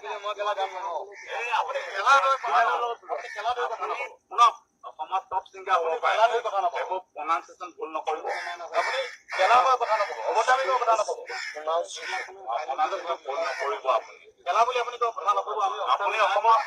মই কেলা গান নাগাওঁ। অসমত টপ ছিংগাৰ হ'ব পাৰে। এইবোৰ প্ৰনাউন্সিয়েচন ভুল নকৰিব। আপুনি কেলা লৈ কথা নক'ব, অৱদামী লৈ কথা নক'ব। প্ৰনাউন্সিয়েচন ভুল নকৰিব আপুনি। কেলা বুলি আপুনি কথা নক'ব। আপুনি অসমৰ